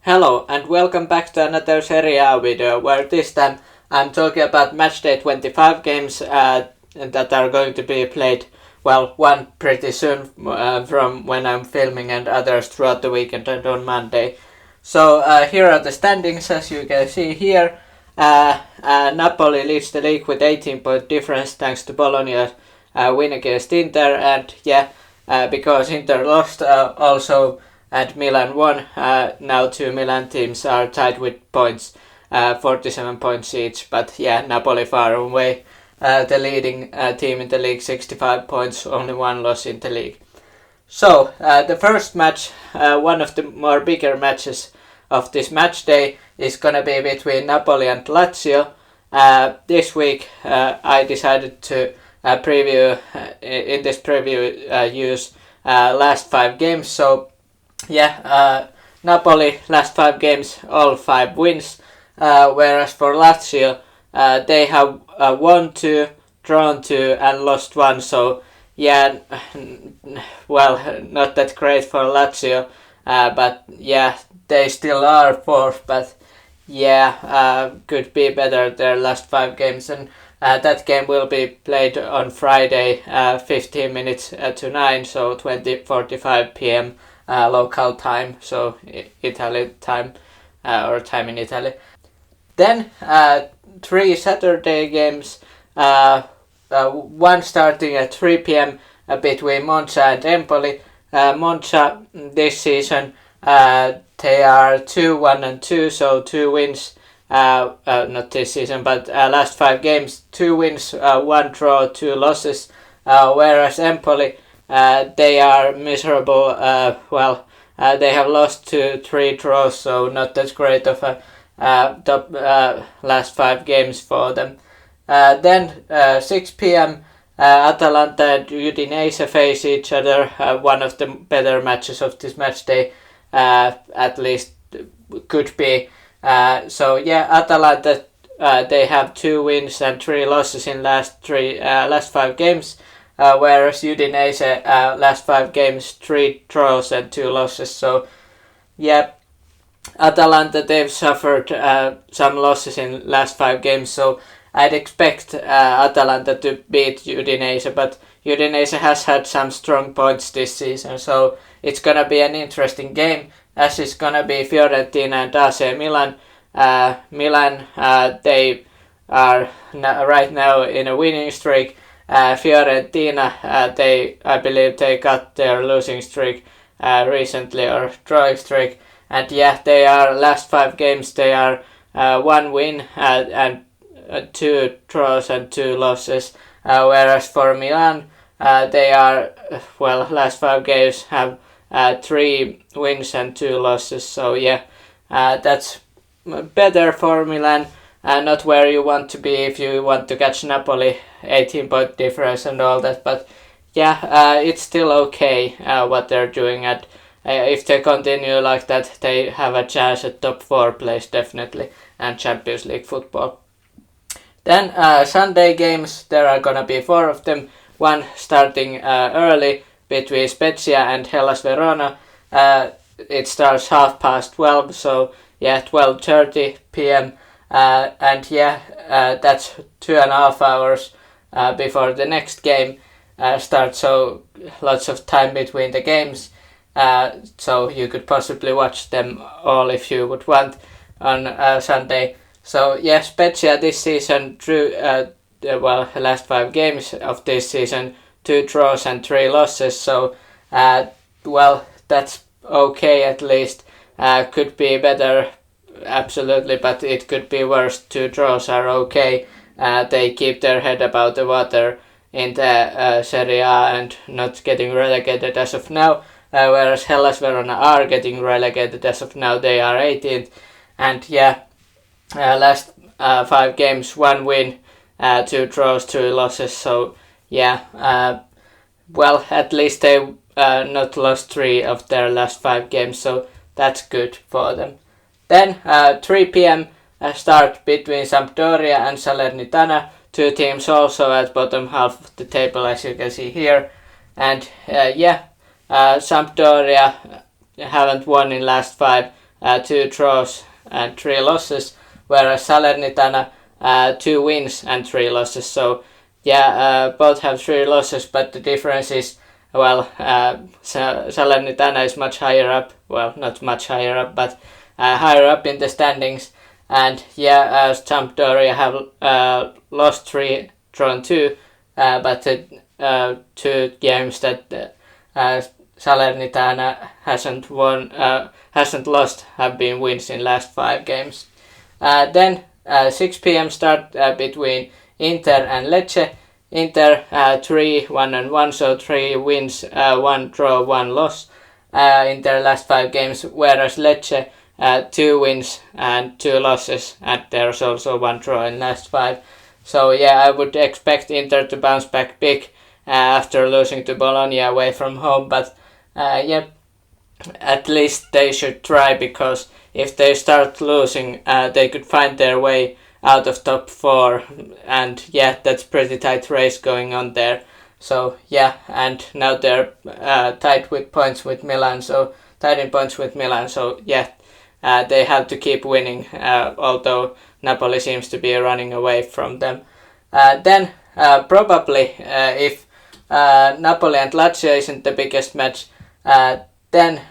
Hello and welcome back to another Serie A video where this time I'm talking about Matchday 25 games that are going to be played, well, one pretty soon from when I'm filming and others throughout the weekend and on Monday. So here are the standings as you can see here. Napoli leads the league with 18-point difference thanks to Bologna's win against Inter, and because Inter lost also and Milan won, now two Milan teams are tied with points, 47 points each, but Napoli far away the leading team in the league, 65 points, only one loss in the league. So the first match, one of the more bigger matches of this match day, is gonna be between Napoli and Lazio. This week I decided to preview in this preview use last 5 games. So Napoli last 5 games, all 5 wins, whereas for Lazio they have won 2, drawn 2 and lost 1. So well, not that great for Lazio, but they still are fourth, but could be better their last 5 games, and that game will be played on Friday, 15 minutes to 9, so 20:45 p.m. Local time, so Italy time, or time in Italy. Then 3 Saturday games, one starting at 3 p.m. Between Monza and Empoli. Monza this season, they are 2-1-2, so 2 wins, not this season, but last 5 games, 2 wins, 1 draw, 2 losses, whereas Empoli, they are miserable. They have lost 3 draws, so not that great of a top last 5 games for them. Then 6 p.m. Atalanta and Udinese face each other, one of the better matches of this match day, at least could be. Atalanta, they have 2 wins and 3 losses in last 5 games, whereas Udinese last 5 games, 3 draws and 2 losses. So Atalanta, they've suffered some losses in last 5 games, so I'd expect Atalanta to beat Udinese, but Udinese has had some strong points this season, so it's gonna be an interesting game, as it's gonna be Fiorentina and AC Milan. Milan, they are right now in a winning streak. Fiorentina, I believe they got their losing streak recently, or drawing streak, and they are last 5 games, they are 1 win and 2 draws and 2 losses, whereas for Milan, they are, last 5 games have 3 wins and 2 losses, so that's better for Milan, not where you want to be if you want to catch Napoli, 18-point difference and all that, but it's still okay what they're doing, and if they continue like that, they have a chance at top 4 place definitely, and Champions League football. Then Sunday games, there are gonna be 4 of them, one starting early between Spezia and Hellas Verona. It starts 12:30, so 12:30 p.m. That's 2.5 hours before the next game starts, so lots of time between the games, so you could possibly watch them all if you would want on Sunday. So Spezia this season drew last 5 games of this season, 2 draws and 3 losses, so that's okay at least. Could be better, absolutely, but it could be worse. 2 draws are okay. They keep their head above the water in the Serie A and not getting relegated as of now, whereas Hellas Verona are getting relegated as of now. They are 18th, and last 5 games, 1 win, 2 draws, 2 losses, so at least they not lost 3 of their last 5 games, so that's good for them. Then 3 p.m. Start between Sampdoria and Salernitana, 2 teams also at bottom half of the table, as you can see here, and Sampdoria haven't won in last 5, 2 draws and 3 losses, whereas Salernitana 2 wins and 3 losses. So yeah, both have 3 losses, but the difference is, well, Salernitana is much higher up. Well, not much higher up, but higher up in the standings. And yeah, Sampdoria have lost 3, drawn 2, but the 2 games that Salernitana hasn't lost have been wins in last 5 games. Then 6 p.m. start between Inter and Lecce. Inter 3-1-1, so 3 wins, 1 draw, 1 loss in their last 5 games, whereas Lecce 2 wins and 2 losses, and there's also 1 draw in last 5. So yeah, I would expect Inter to bounce back big after losing to Bologna away from home, but yeah, at least they should try, because if they start losing, they could find their way out of top 4, and yeah, that's pretty tight race going on there. So yeah, and now they're tied in points with Milan, so yeah, they have to keep winning, although Napoli seems to be running away from them. Then probably if Napoli and Lazio isn't the biggest match, then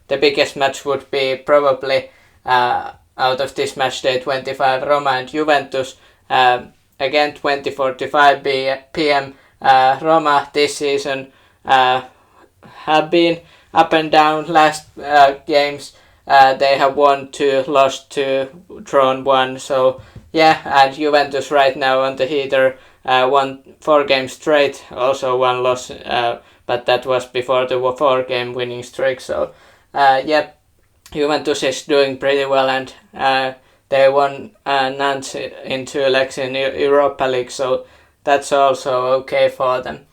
the biggest match would be probably out of this Matchday 25, Roma and Juventus. Again, 20:45 p.m. Roma this season have been up and down last games. They have won 2, lost 2, drawn 1. So yeah, and Juventus right now on the heater, won 4 games straight, also 1 loss, but that was before the 4-game winning streak. So yeah, Juventus is doing pretty well, and they won Nantes in 2 legs in Europa League, so that's also okay for them.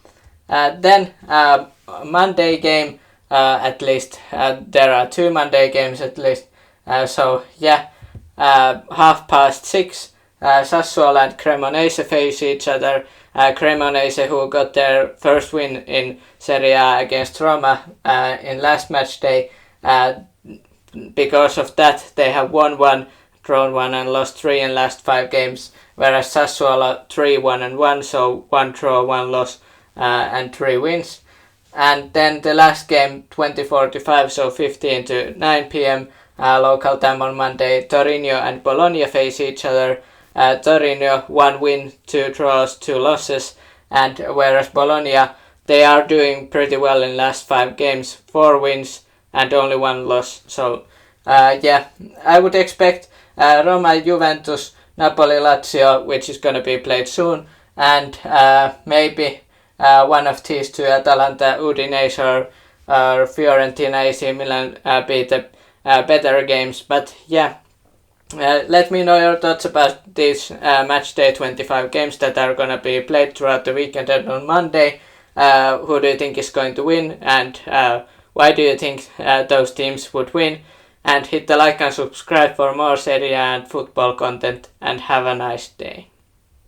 Then Monday game, at least there are 2 Monday games at least. So yeah, 6:30, Sassuolo and Cremonese face each other. Cremonese, who got their first win in Serie A against Roma in last match day. Because of that, they have won 1, drawn 1, and lost 3 in last 5 games, whereas Sassuolo 3-1-1, so 1 draw, 1 loss, and 3 wins. And then the last game, 20:45, so 15:09 p.m. Local time on Monday, Torino and Bologna face each other. Torino 1 win, 2 draws, 2 losses, and whereas Bologna, they are doing pretty well in last 5 games, 4 wins and only 1 loss. So yeah, I would expect Roma, Juventus, Napoli, Lazio, which is going to be played soon, and maybe one of these 2, Atalanta, Udinese, or Fiorentina, AC Milan, be the better games. But yeah, let me know your thoughts about these Matchday 25 games that are going to be played throughout the weekend and on Monday. Who do you think is going to win, and why do you think those teams would win? And hit the like and subscribe for more Serie A and football content, and have a nice day.